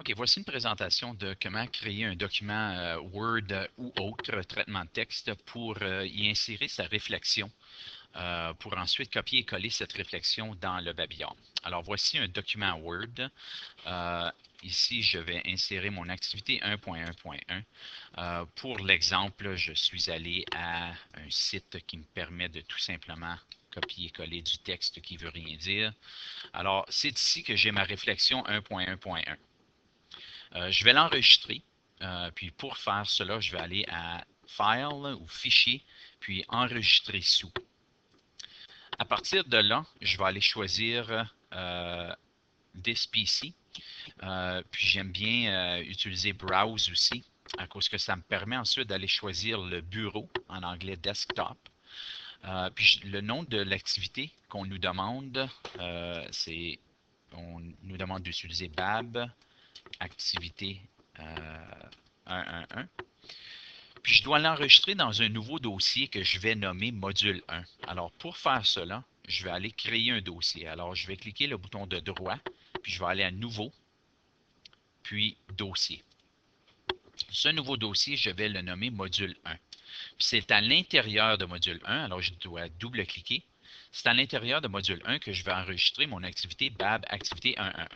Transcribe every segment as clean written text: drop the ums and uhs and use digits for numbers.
OK, voici une présentation de comment créer un document Word ou autre traitement de texte pour y insérer sa réflexion, pour ensuite copier et coller cette réflexion dans le babillard. Alors, voici un document Word. Ici, je vais insérer mon activité 1.1.1. Pour l'exemple, je suis allé à un site qui me permet de tout simplement copier-coller du texte qui ne veut rien dire. Alors, c'est ici que j'ai ma réflexion 1.1.1. Je vais l'enregistrer. Puis pour faire cela, je vais aller à File ou Fichier, puis Enregistrer sous. À partir de là, je vais aller choisir This PC. Puis j'aime bien utiliser Browse aussi, à cause que ça me permet ensuite d'aller choisir le bureau, en anglais Desktop. Puis le nom de l'activité qu'on nous demande, on nous demande d'utiliser BAB, activité 1.1.1. Puis je dois l'enregistrer dans un nouveau dossier que je vais nommer module 1. Alors pour faire cela, je vais aller créer un dossier. Alors je vais cliquer le bouton de droit, puis je vais aller à Nouveau, puis Dossier. Ce nouveau dossier, je vais le nommer module 1. Puis c'est à l'intérieur de module 1, alors je dois double-cliquer. C'est à l'intérieur de module 1 que je vais enregistrer mon activité BAB activité 1.1.1.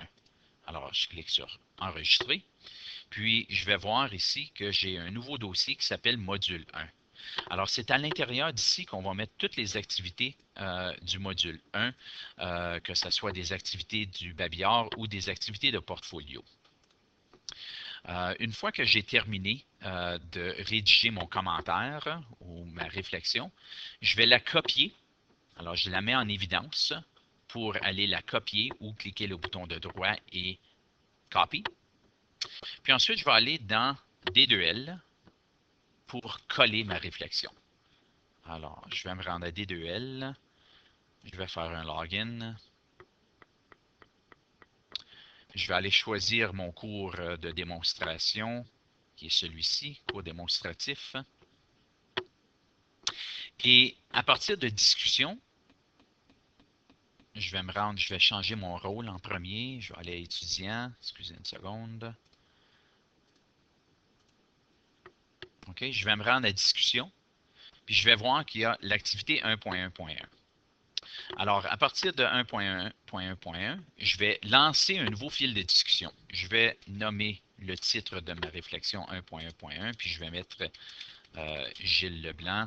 Alors je clique sur Enregistrer. Puis, je vais voir ici que j'ai un nouveau dossier qui s'appelle module 1. Alors, c'est à l'intérieur d'ici qu'on va mettre toutes les activités du module 1, que ce soit des activités du babillard ou des activités de portfolio. Une fois que j'ai terminé de rédiger mon commentaire ou ma réflexion, je vais la copier. Alors, je la mets en évidence pour aller la copier ou cliquer le bouton de droit et Copy. Puis ensuite, je vais aller dans D2L pour coller ma réflexion. Alors, je vais me rendre à D2L. Je vais faire un login. Je vais aller choisir mon cours de démonstration, qui est celui-ci, cours démonstratif. Et à partir de discussion, je vais changer mon rôle en premier. Je vais aller à étudiant. Excusez une seconde. OK, je vais me rendre à discussion. Puis je vais voir qu'il y a l'activité 1.1.1. Alors, à partir de 1.1.1.1, je vais lancer un nouveau fil de discussion. Je vais nommer le titre de ma réflexion 1.1.1, puis je vais mettre Gilles Leblanc.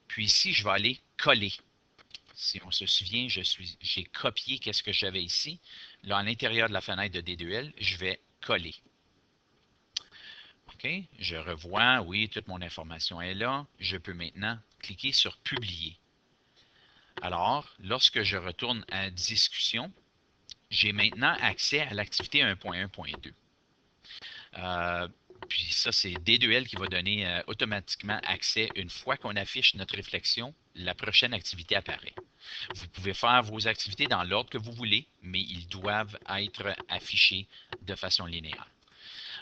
Puis ici, je vais aller coller. Si on se souvient, j'ai copié qu'est-ce que j'avais ici. Là, à l'intérieur de la fenêtre de D2L, je vais coller. OK, je revois, oui, toute mon information est là. Je peux maintenant cliquer sur Publier. Alors, lorsque je retourne à Discussion, j'ai maintenant accès à l'activité 1.1.2. Puis ça, c'est D2L qui va donner automatiquement accès une fois qu'on affiche notre réflexion, la prochaine activité apparaît. Vous pouvez faire vos activités dans l'ordre que vous voulez, mais ils doivent être affichés de façon linéaire.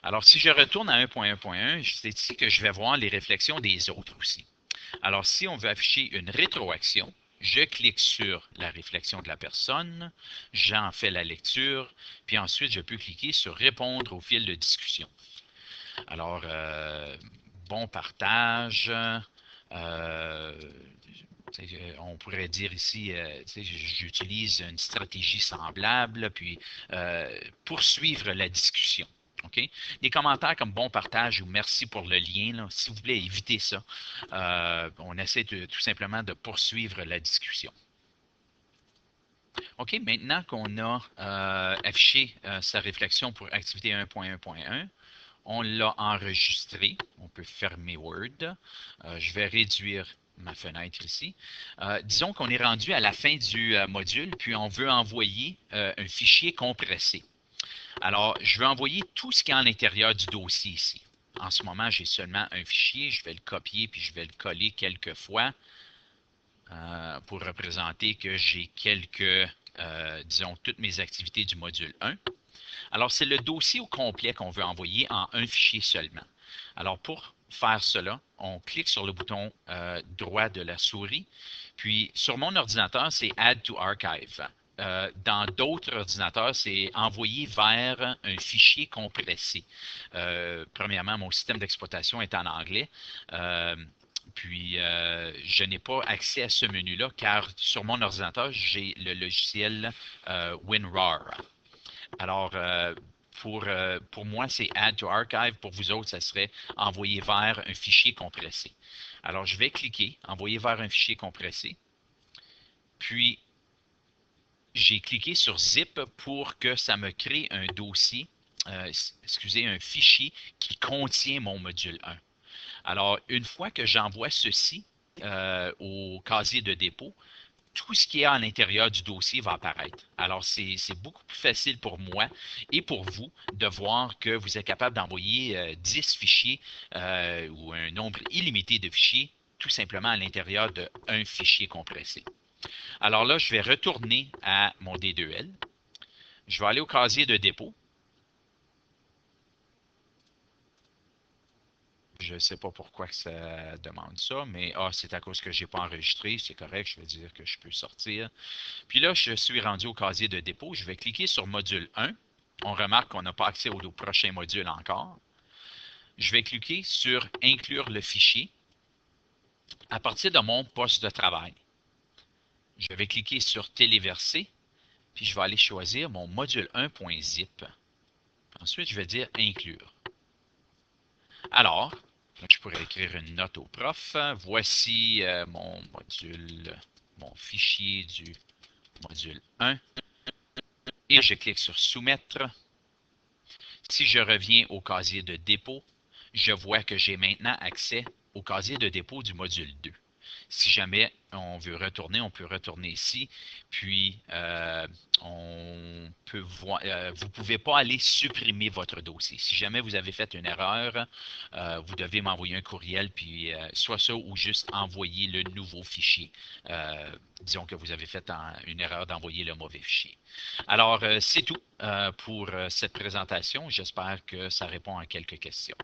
Alors, si je retourne à 1.1.1, c'est ici que je vais voir les réflexions des autres aussi. Alors, si on veut afficher une rétroaction, je clique sur la réflexion de la personne, j'en fais la lecture, puis ensuite, je peux cliquer sur Répondre au fil de discussion. Alors, bon partage, on pourrait dire ici, j'utilise une stratégie semblable, puis poursuivre la discussion. Okay? Des commentaires comme bon partage ou merci pour le lien, s'il vous plaît, évitez ça. On essaie tout simplement de poursuivre la discussion. OK, maintenant qu'on a affiché sa réflexion pour activité 1.1.1, on l'a enregistré. On peut fermer Word. Je vais réduire ma fenêtre ici. Disons qu'on est rendu à la fin du module, puis on veut envoyer un fichier compressé. Alors, je vais envoyer tout ce qui est à l'intérieur du dossier ici. En ce moment, j'ai seulement un fichier. Je vais le copier puis je vais le coller quelques fois pour représenter que j'ai disons, toutes mes activités du module 1. Alors, c'est le dossier au complet qu'on veut envoyer en un fichier seulement. Alors, pour faire cela, on clique sur le bouton droit de la souris. Puis, sur mon ordinateur, c'est Add to Archive. dans d'autres ordinateurs, c'est envoyé vers un fichier compressé. Premièrement, mon système d'exploitation est en anglais. Puis, je n'ai pas accès à ce menu-là car sur mon ordinateur, j'ai le logiciel WinRAR. Alors, pour moi, c'est Add to Archive. Pour vous autres, ça serait envoyer vers un fichier compressé. Alors, je vais cliquer, envoyer vers un fichier compressé. Puis, j'ai cliqué sur Zip pour que ça me crée un dossier, excusez, un fichier qui contient mon module 1. Alors, une fois que j'envoie ceci au casier de dépôt, tout ce qui est à l'intérieur du dossier va apparaître. Alors, c'est beaucoup plus facile pour moi et pour vous de voir que vous êtes capable d'envoyer 10 fichiers ou un nombre illimité de fichiers tout simplement à l'intérieur d'un fichier compressé. Alors là, je vais retourner à mon D2L. Je vais aller au casier de dépôt. Je ne sais pas pourquoi que ça demande ça, mais c'est à cause que je n'ai pas enregistré. C'est correct, je vais dire que je peux sortir. Puis là, je suis rendu au casier de dépôt. Je vais cliquer sur module 1. On remarque qu'on n'a pas accès au prochain module encore. Je vais cliquer sur inclure le fichier à partir de mon poste de travail. Je vais cliquer sur téléverser, puis je vais aller choisir mon module 1.zip. Ensuite, je vais dire inclure. Alors, je pourrais écrire une note au prof. Voici mon module, mon fichier du module 1. Et je clique sur soumettre. Si je reviens au casier de dépôt, je vois que j'ai maintenant accès au casier de dépôt du module 2. Si jamais on veut retourner, on peut retourner ici. Puis, on peut voir, vous ne pouvez pas aller supprimer votre dossier. Si jamais vous avez fait une erreur, vous devez m'envoyer un courriel, puis soit ça ou juste envoyer le nouveau fichier. Disons que vous avez fait une erreur d'envoyer le mauvais fichier. Alors, c'est tout pour cette présentation. J'espère que ça répond à quelques questions.